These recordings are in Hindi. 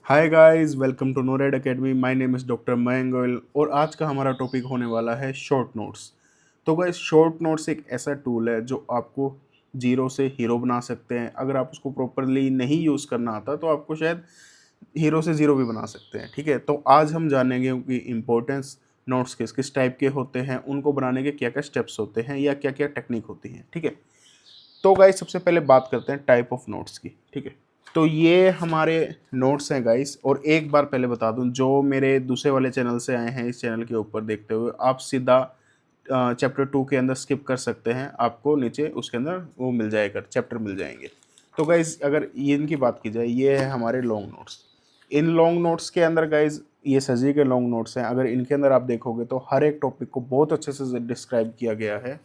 हाय गाइस, वेलकम टू नोरेड academy. My name is doctor Mayank Goyal और आज का हमारा टॉपिक होने वाला है शॉर्ट नोट्स। तो गाइस, शॉर्ट नोट्स एक ऐसा टूल है जो आपको जीरो से हीरो बना सकते हैं। अगर आप उसको प्रॉपरली नहीं यूज़ करना आता तो आपको शायद हीरो से ज़ीरो भी बना सकते हैं। ठीक है, तो आज हम जानेंगे उनकी इम्पोर्टेंस, नोट्स किस किस टाइप के होते हैं, उनको बनाने के क्या क्या स्टेप्स होते हैं या क्या क्या टेक्निक होती हैं। ठीक है, तो गाइस सबसे पहले बात करते हैं टाइप ऑफ नोट्स की। ठीक है, तो ये हमारे नोट्स हैं गाइस। और एक बार पहले बता दूं, जो मेरे दूसरे वाले चैनल से आए हैं इस चैनल के ऊपर देखते हुए, आप सीधा चैप्टर 2 के अंदर स्किप कर सकते हैं। आपको नीचे उसके अंदर वो मिल जाएगा, चैप्टर मिल जाएंगे। तो गाइस अगर ये इनकी बात की जाए, ये है हमारे long notes. In long notes के अंदर गाइस, ये सजी के लॉन्ग नोट्स हैं। अगर इनके अंदर आप देखोगे तो हर एक टॉपिक को बहुत अच्छे से डिस्क्राइब किया गया है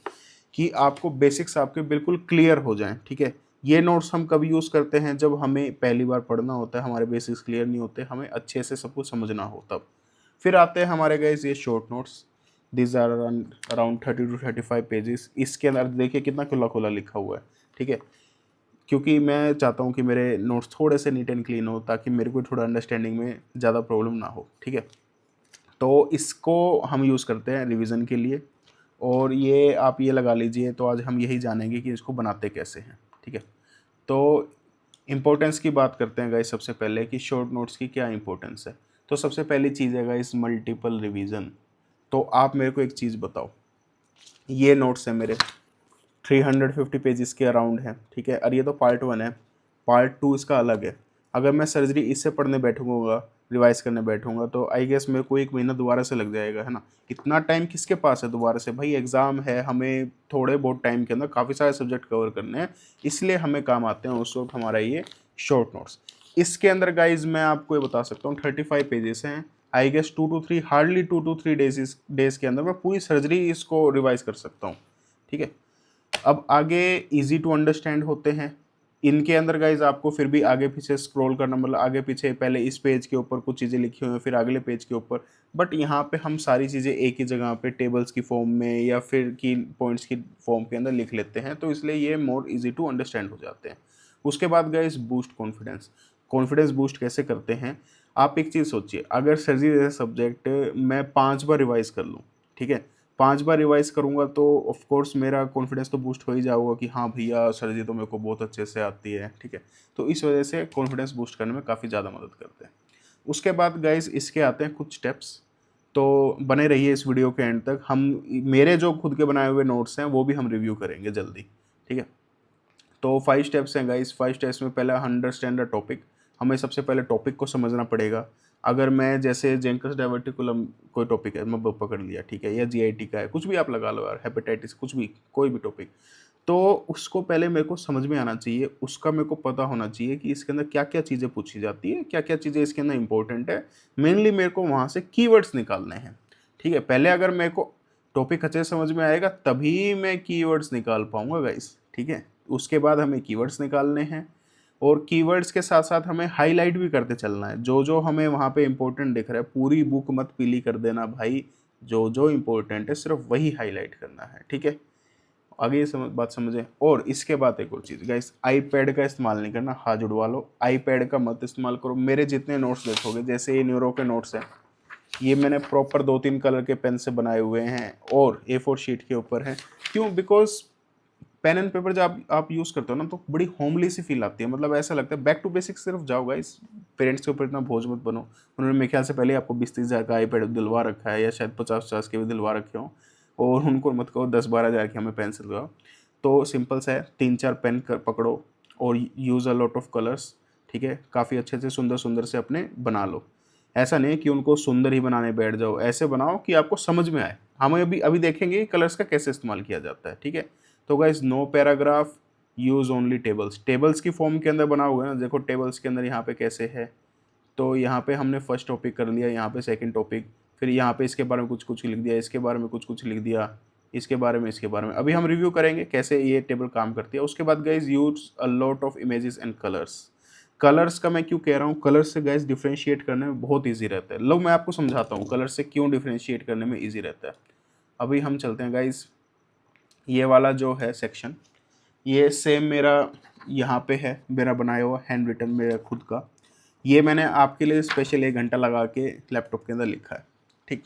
कि आपको बेसिक्स आपके बिल्कुल क्लियर हो जाएं। ठीक है, ये नोट्स हम कब यूज़ करते हैं? जब हमें पहली बार पढ़ना होता है, हमारे बेसिक्स क्लियर नहीं होते, हमें अच्छे से सब कुछ समझना हो तब। फिर आते हैं हमारे गाइस ये short notes. This are around 30 to 35 pages. इसके अंदर देखिए कितना खुला खुला लिखा हुआ है। ठीक है, क्योंकि मैं चाहता हूँ कि मेरे नोट्स थोड़े से नीट एंड क्लीन हो, ताकि मेरे को थोड़ा अंडरस्टैंडिंग में ज़्यादा प्रॉब्लम ना हो। ठीक है, तो इसको हम यूज़ करते हैं रिवीजन के लिए। और ये आप ये लगा लीजिए, तो आज हम यही जानेंगे कि इसको बनाते कैसे हैं। ठीक है, तो इम्पोर्टेंस की बात करते हैं गाइस। सबसे पहले कि शॉर्ट नोट्स की क्या इंपॉर्टेंस है। तो सबसे पहली चीज़ है गाइस मल्टीपल रिवीजन। तो आप मेरे को एक चीज़ बताओ, ये नोट्स है मेरे 350 पेजेस के अराउंड है। ठीक है, और ये तो पार्ट 1 है। पार्ट 2 इसका अलग है। अगर मैं सर्जरी इससे पढ़ने बैठूंगा, रिवाइज करने बैठूंगा, तो आई गेस मेरे को 1 महीना दोबारा से लग जाएगा, है ना। इतना टाइम किसके पास है दोबारा से? भाई एग्ज़ाम है, हमें थोड़े बहुत टाइम के अंदर काफ़ी सारे सब्जेक्ट कवर करने हैं, इसलिए हमें काम आते हैं उस वक्त हमारा ये शॉर्ट नोट्स। इसके अंदर गाइज मैं आपको ये बता सकता हूँ 35 पेजेस हैं। I guess 2 to 3, hardly 2 to 3 days के अंदर मैं पूरी सर्जरी इसको रिवाइज कर सकता हूँ। ठीक है, अब आगे इजी टू अंडरस्टैंड होते हैं। इनके अंदर गाइज आपको फिर भी आगे पीछे स्क्रॉल करना, मतलब आगे पीछे पहले इस पेज के ऊपर कुछ चीज़ें लिखी हुई हैं, फिर अगले पेज के ऊपर। बट यहाँ पे हम सारी चीज़ें एक ही जगह पे टेबल्स की फॉर्म में या फिर की पॉइंट्स की फॉर्म के अंदर लिख लेते हैं, तो इसलिए ये मोर इजी टू अंडरस्टैंड हो जाते हैं। उसके बाद guys boost confidence. Confidence boost कैसे करते हैं? आप एक चीज़ सोचिए, अगर सर्जरी जैसा सब्जेक्ट मैं 5 बार रिवाइज कर लूँ, ठीक है, 5 बार रिवाइज करूँगा तो ऑफ कोर्स मेरा कॉन्फिडेंस तो बूस्ट हो ही जाऊगा कि हाँ भैया सर्जरी तो मेरे को बहुत अच्छे से आती है। ठीक है, तो इस वजह से कॉन्फिडेंस बूस्ट करने में काफ़ी ज़्यादा मदद करते हैं। उसके बाद गाइस इसके आते हैं कुछ स्टेप्स। तो बने रहिए इस वीडियो के एंड तक। हम मेरे जो खुद के बनाए हुए नोट्स हैं वो भी हम रिव्यू करेंगे जल्दी। ठीक है, तो 5 स्टेप्स हैं गाइस। 5 स्टेप्स में पहला अंडरस्टैंड द टॉपिक। हमें सबसे पहले टॉपिक को समझना पड़ेगा। अगर मैं जैसे जेंकस डायवर्टिकुलम कोई टॉपिक है, मैं पकड़ लिया, ठीक है, या जीआईटी का है, कुछ भी आप लगा लो यार, हेपेटाइटिस, कुछ भी, कोई भी टॉपिक, तो उसको पहले मेरे को समझ में आना चाहिए, उसका मेरे को पता होना चाहिए कि इसके अंदर क्या क्या चीज़ें पूछी जाती है, क्या क्या चीज़ें इसके अंदर इंपॉर्टेंट है। मेनली मेरे को वहाँ से कीवर्ड्स निकालने हैं। ठीक है, पहले अगर मेरे को टॉपिक अच्छे से समझ में आएगा तभी मैं कीवर्ड्स निकाल पाऊंगा गाइस। ठीक है, उसके बाद हमें कीवर्ड्स निकालने हैं और कीवर्ड्स के साथ साथ हमें हाईलाइट भी करते चलना है। जो जो हमें वहाँ पे इंपॉर्टेंट दिख रहा है, पूरी बुक मत पीली कर देना भाई। जो जो इंपॉर्टेंट है सिर्फ वही हाईलाइट करना है। ठीक है, आगे ये बात समझें। और इसके बाद एक और चीज़ गाइस, आईपैड का इस्तेमाल नहीं करना। हाथ जुड़वा लो, आईपैड का मत इस्तेमाल करो। मेरे जितने नोट्स देखोगे, जैसे ये न्यूरो के नोट्स हैं, ये मैंने प्रॉपर 2-3 कलर के पेन से बनाए हुए हैं और A4 शीट के ऊपर हैं। क्यों? बिकॉज पेन एंड पेपर जब आप यूज़ करते हो ना, तो बड़ी होमली सी फील आती है। मतलब ऐसा लगता है बैक टू बेसिक्स सिर्फ जाओ गाइस। पेरेंट्स के ऊपर इतना बोझ मत बनो। उन्होंने मेरे ख्याल से पहले आपको 20-30 हज़ार का आईपैड दिलवा रखा है, या शायद 50-50 के भी दिलवा रखे हों। और उनको मत कहो 10-12 हज़ार की हमें पेंसिल दिलवाओ। तो सिंपल सा है, 3-4 पेन पकड़ो और use a lot of colours. ठीक है, काफ़ी अच्छे से सुंदर सुंदर से अपने बना लो। ऐसा नहीं है कि उनको सुंदर ही बनाने बैठ जाओ, ऐसे बनाओ कि आपको समझ में आए। हम अभी अभी देखेंगे कि कलर्स का कैसे इस्तेमाल किया जाता है। ठीक है, तो guys no paragraph, use only tables. Tables की फॉर्म के अंदर बना हुआ है ना, देखो टेबल्स के अंदर यहाँ पे कैसे है। तो यहाँ पे हमने फर्स्ट टॉपिक कर लिया, यहाँ पे सेकंड टॉपिक, फिर यहाँ पे इसके बारे में कुछ कुछ लिख दिया, इसके बारे में कुछ कुछ लिख दिया, इसके बारे में, इसके बारे में। अभी हम रिव्यू करेंगे कैसे ये टेबल काम करती है। उसके बाद guys use a lot of images and colours. Colours का मैं क्यों कह रहा हूँ? कलर से गाइज डिफ्रेंशिएट करने में बहुत ईजी रहता है। लो मैं आपको समझाता हूँ कलर से क्यों डिफ्रेंशिएट करने में ईजी रहता है। अभी हम चलते हैं गाइज, ये वाला जो है सेक्शन, ये सेम मेरा यहाँ पे है, मेरा बनाया हुआ हैंड रिटन मेरा खुद का। ये मैंने आपके लिए स्पेशल 1 घंटा लगा के लैपटॉप के अंदर लिखा है, ठीक।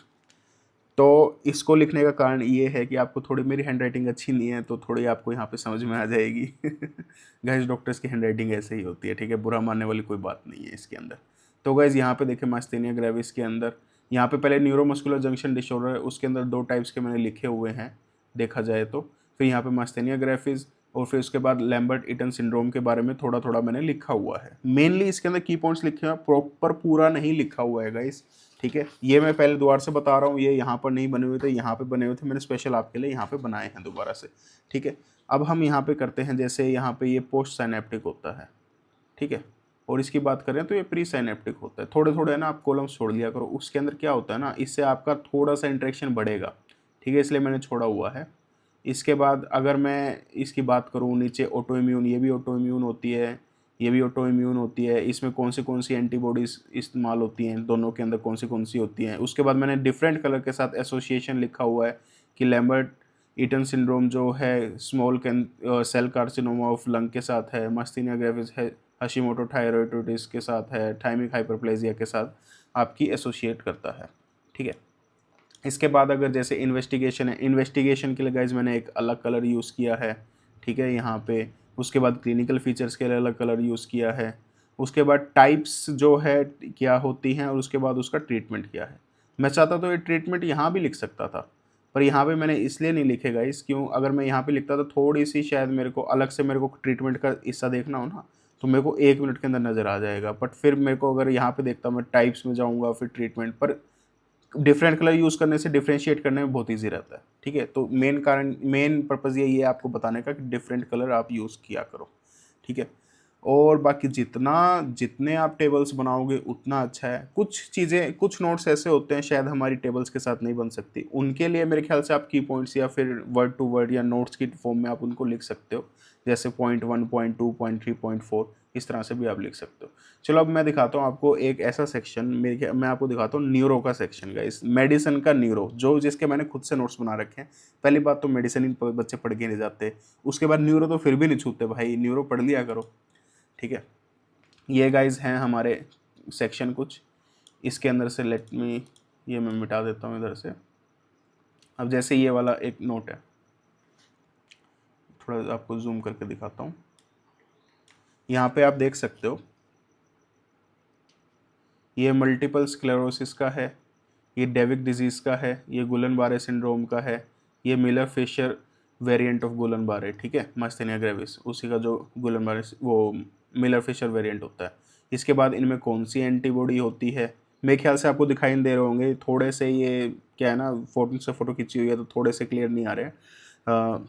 तो इसको लिखने का कारण ये है कि आपको थोड़ी मेरी हैंड राइटिंग अच्छी नहीं है, तो थोड़ी आपको यहाँ पे समझ में आ जाएगी। गाइस डॉक्टर्स की हैंड राइटिंग ऐसे ही होती है, ठीक है, बुरा मानने वाली कोई बात नहीं है इसके अंदर। तो गाइस यहाँ पे देखिए मास्थेनिया ग्रेविस के अंदर, यहाँ पे पहले न्यूरोमस्कुलर जंक्शन डिसऑर्डर है, उसके अंदर 2 टाइप्स के मैंने लिखे हुए हैं देखा जाए तो। फिर यहाँ पे मास्थेनिया ग्रेविस, और फिर उसके बाद लैम्बर्ट ईटन सिंड्रोम के बारे में थोड़ा थोड़ा मैंने लिखा हुआ है। मेनली इसके अंदर की पॉइंट्स लिखे हैं, प्रॉपर पूरा नहीं लिखा हुआ है गाइस, ठीक है। ये मैं पहले दोबारा से बता रहा हूँ, ये यहाँ पर नहीं बने हुए थे, यहाँ पे बने हुए थे, मैंने स्पेशल आपके लिए यहाँ पे बनाए हैं दोबारा से, ठीक है। अब हम यहाँ पे करते हैं, जैसे यहाँ पे ये पोस्ट साइनेप्टिक होता है, ठीक है, और इसकी बात करें तो ये प्री साइनेप्टिक होता है। थोड़े थोड़े ना आप कॉलम्स छोड़ लिया करो, उसके अंदर क्या होता है ना, इससे आपका थोड़ा सा इंटरेक्शन बढ़ेगा, ठीक है, इसलिए मैंने छोड़ा हुआ है। इसके बाद अगर मैं इसकी बात करूँ नीचे, ऑटो इम्यून, ये भी ऑटो इम्यून होती है, ये भी ऑटो इम्यून होती है। इसमें कौन सी एंटीबॉडीज़ इस्तेमाल होती हैं, दोनों के अंदर कौन सी होती हैं। उसके बाद मैंने डिफरेंट कलर के साथ एसोसिएशन लिखा हुआ है कि लैम्बर्ट ईटन सिंड्रोम जो है small cell carcinoma of lung के साथ है, मास्थेनिया ग्रेविस है हशीमोटो थायरॉइडिटिस के साथ है, थाइमिक हाइपरप्लेजिया के साथ आपकी एसोसिएट करता है, ठीक है। इसके बाद अगर जैसे इन्वेस्टिगेशन है, इन्वेस्टिगेशन के लिए गाइज मैंने एक अलग कलर यूज़ किया है, ठीक है, यहाँ पे। उसके बाद क्लिनिकल फीचर्स के लिए अलग कलर यूज़ किया है। उसके बाद टाइप्स जो है क्या होती हैं, और उसके बाद उसका ट्रीटमेंट क्या है। मैं चाहता तो ये ट्रीटमेंट यहाँ भी लिख सकता था, पर यहाँ पे मैंने इसलिए नहीं लिखे गाइज, क्यों, अगर मैं यहाँ पे लिखता तो थोड़ी सी शायद मेरे को अलग से मेरे को ट्रीटमेंट का हिस्सा देखना हो ना, तो मेरे को 1 मिनट के अंदर नज़र आ जाएगा। बट फिर मेरे को अगर यहाँ पे देखता, मैं टाइप्स में जाऊँगा फिर ट्रीटमेंट पर, डिफरेंट कलर यूज़ करने से डिफ्रेंशिएट करने में बहुत ईजी रहता है, ठीक है। तो मेन पर्पज़ यही है आपको बताने का कि डिफरेंट कलर आप यूज़ किया करो, ठीक है। और बाकी जितने आप टेबल्स बनाओगे उतना अच्छा है। कुछ चीज़ें, कुछ नोट्स ऐसे होते हैं शायद हमारी टेबल्स के साथ नहीं बन सकती, उनके लिए मेरे ख्याल से आप की पॉइंट्स या फिर वर्ड टू वर्ड या नोट्स की फॉर्म में आप उनको लिख सकते हो, जैसे .1, .2, .3, .4, इस तरह से भी आप लिख सकते हो। चलो अब मैं दिखाता हूँ आपको एक ऐसा सेक्शन, मैं आपको दिखाता हूँ न्यूरो का सेक्शन गाइस, मेडिसिन का न्यूरो, जो जिसके मैंने खुद से नोट्स बना रखे हैं। पहली बात तो मेडिसिन ही बच्चे पढ़ के नहीं जाते, उसके बाद न्यूरो तो फिर भी नहीं छूते भाई, न्यूरो पढ़ लिया करो, ठीक है। ये गाइज हैं हमारे सेक्शन कुछ, इसके अंदर से लेट मी, ये मैं मिटा देता हूँ इधर से। अब जैसे ये वाला एक नोट है, थोड़ा आपको जूम करके दिखाता हूँ। यहाँ पे आप देख सकते हो, ये मल्टीपल स्क्लेरोसिस का है, ये डेविक डिजीज़ का है, ये गुलन बारे सिंड्रोम का है, ये मिलर फिशर वेरिएंट ऑफ गुलन बारे, ठीक है, मास्थेनिया ग्रेविस उसी का जो गुलन बारे वो मिलर फिशर वेरिएंट होता है। इसके बाद इनमें कौन सी एंटीबॉडी होती है, मेरे ख्याल से आपको दिखाई नहीं दे रहे होंगे, थोड़े से ये क्या है ना, फ़ोटो खींची हुई है तो थोड़े से क्लियर नहीं आ रहे हैं।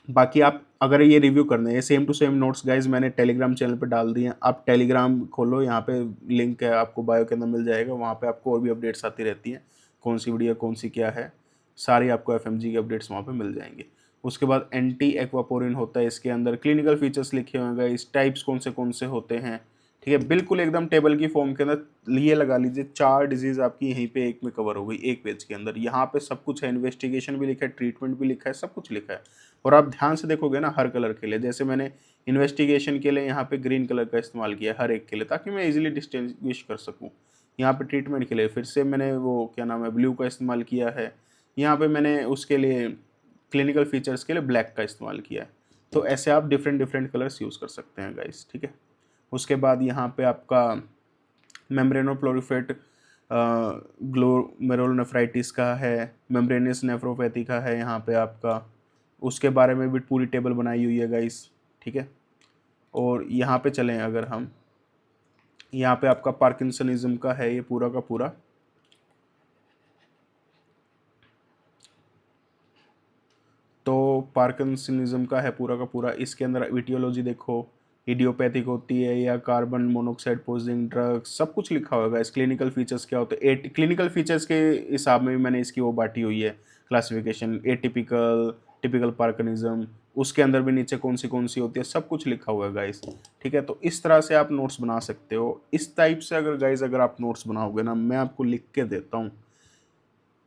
बाकी आप अगर ये रिव्यू करना है, ये same to same notes guys मैंने टेलीग्राम चैनल पे डाल दिए हैं, आप टेलीग्राम खोलो, यहाँ पे लिंक है आपको बायो के अंदर मिल जाएगा, वहाँ पे आपको और भी अपडेट्स आती रहती हैं, कौन सी वीडियो कौन सी क्या है, सारी आपको एफएमजी के अपडेट्स वहाँ पे मिल जाएंगे। उसके बाद एंटी एक्वापोरिन होता है इसके अंदर, क्लिनिकल फीचर्स लिखे हुए हैं गाइज, टाइप्स कौन से होते हैं, ठीक है, बिल्कुल एकदम टेबल की फॉर्म के अंदर। ये लगा लीजिए 4 डिजीज़ आपकी यहीं पे एक में कवर हो गई, एक पेज के अंदर। यहाँ पे सब कुछ है, इन्वेस्टिगेशन भी लिखा है, ट्रीटमेंट भी लिखा है, सब कुछ लिखा है। और आप ध्यान से देखोगे ना हर कलर के लिए, जैसे मैंने इन्वेस्टिगेशन के लिए यहाँ पे ग्रीन कलर का इस्तेमाल किया हर एक के लिए, ताकि मैं इजीली डिस्टिंग्विश कर सकूँ। यहाँ पे ट्रीटमेंट के लिए फिर से मैंने वो क्या नाम है ब्लू का इस्तेमाल किया है। यहाँ पे मैंने उसके लिए क्लिनिकल फीचर्स के लिए ब्लैक का इस्तेमाल किया है। तो ऐसे आप डिफरेंट डिफरेंट कलर्स यूज़ कर सकते हैं गाइस, ठीक है। उसके बाद यहाँ पे आपका मेम्ब्रेनोप्लोरिफेट ग्लोमेरुलोनेफ्राइटिस का है, मेम्ब्रेनस नेफ्रोपैथी का है यहाँ पे आपका, उसके बारे में भी पूरी टेबल बनाई हुई है गाइस, ठीक है। और यहाँ पे चलें अगर हम, यहाँ पे आपका पार्किंसनिज्म का है ये पूरा का पूरा, तो पार्किंसनिज्म का है पूरा का पूरा। इसके अंदर इटियोलॉजी देखो, इडियोपैथिक होती है या कार्बन मोनोक्साइड पोजिंग ड्रग्स, सब कुछ लिखा होगा। इस क्लिनिकल फीचर्स क्या होते हैं, क्लिनिकल फीचर्स के हिसाब में भी मैंने इसकी वो बांटी हुई है क्लासिफिकेशन, एटिपिकल, टिपिकल पार्किनिज्म, उसके अंदर भी नीचे कौन सी होती है, सब कुछ लिखा हुआ है गाइस, ठीक है। तो इस तरह से आप नोट्स बना सकते हो। इस टाइप से अगर गाइस अगर आप नोट्स बनाओगे ना, मैं आपको लिख के देता हूँ,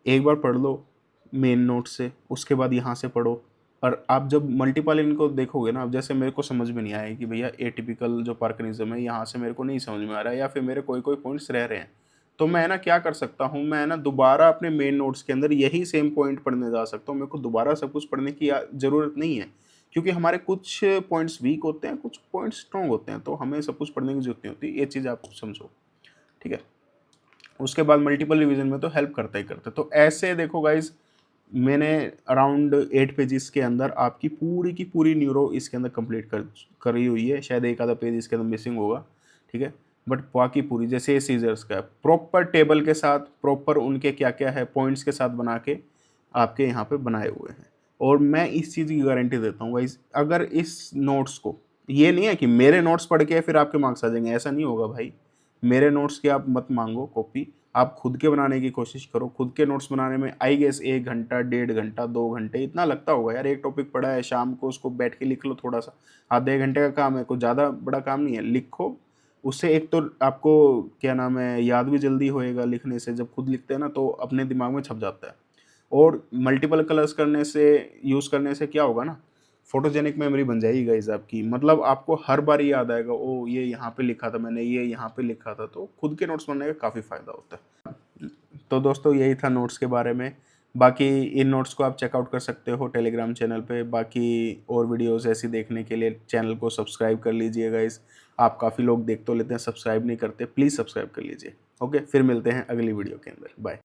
एक बार पढ़ लो मेन नोट से, उसके बाद यहाँ से पढ़ो, और आप जब मल्टीपल इनको देखोगे ना, अब जैसे मेरे को समझ में नहीं आया कि भैया एटिपिकल जो पार्किंसम है यहाँ से मेरे को नहीं समझ में आ रहा है, या फिर मेरे कोई कोई पॉइंट्स रह रहे हैं, तो मैं ना क्या कर सकता हूँ, मैं ना दोबारा अपने मेन नोट्स के अंदर यही सेम पॉइंट पढ़ने जा सकता हूँ। मेरे को दोबारा सब कुछ पढ़ने की ज़रूरत नहीं है, क्योंकि हमारे कुछ पॉइंट्स वीक होते हैं, कुछ पॉइंट्स स्ट्रॉन्ग होते हैं, तो हमें सब कुछ पढ़ने की जरूरत नहीं होती। ये चीज़ आप समझो, ठीक है। उसके बाद मल्टीपल रिवीजन में तो हेल्प करता ही करता है। तो ऐसे देखो गाइज, मैंने अराउंड 8 पेजेस के अंदर आपकी पूरी की पूरी न्यूरो इसके अंदर कंप्लीट करी हुई है। शायद एक आधा पेज इसके अंदर मिसिंग होगा, ठीक है, बट बाकी पूरी, जैसे ये सीजर्स का प्रॉपर टेबल के साथ, प्रॉपर उनके क्या क्या है पॉइंट्स के साथ बना के आपके यहाँ पे बनाए हुए हैं। और मैं इस चीज़ की गारंटी देता हूँ गाइज, अगर इस नोट्स को, ये नहीं है कि मेरे नोट्स पढ़ के फिर आपके मार्क्स आ जाएंगे, ऐसा नहीं होगा भाई। मेरे नोट्स की आप मत मांगो कॉपी, आप खुद के बनाने की कोशिश करो। खुद के नोट्स बनाने में आई गेस 1 घंटा, 1.5 घंटा, 2 घंटे इतना लगता होगा यार। एक टॉपिक पढ़ा है, शाम को उसको बैठ के लिख लो थोड़ा सा, आधे घंटे का काम है, कोई ज़्यादा बड़ा काम नहीं है। लिखो, उससे एक तो आपको क्या नाम है, याद भी जल्दी होएगा लिखने से। जब खुद लिखते हैं ना तो अपने दिमाग में छप जाता है। और मल्टीपल कलर्स करने से, यूज़ करने से क्या होगा ना, फोटोजेनिक मेमोरी बन जाएगी गाइस आपकी। मतलब आपको हर बार याद आएगा, ओ ये यहाँ पे लिखा था मैंने, ये यहाँ पे लिखा था। तो खुद के नोट्स बनने का काफ़ी फ़ायदा होता है। तो दोस्तों यही था नोट्स के बारे में। बाकी इन नोट्स को आप चेकआउट कर सकते हो टेलीग्राम चैनल पे। बाकी और वीडियोस ऐसी देखने के लिए चैनल को सब्सक्राइब कर लीजिए गाइस। आप काफ़ी लोग देख तो लेते हैं, सब्सक्राइब नहीं करते, प्लीज़ सब्सक्राइब कर लीजिए। ओके, फिर मिलते हैं अगली वीडियो के अंदर। बाय।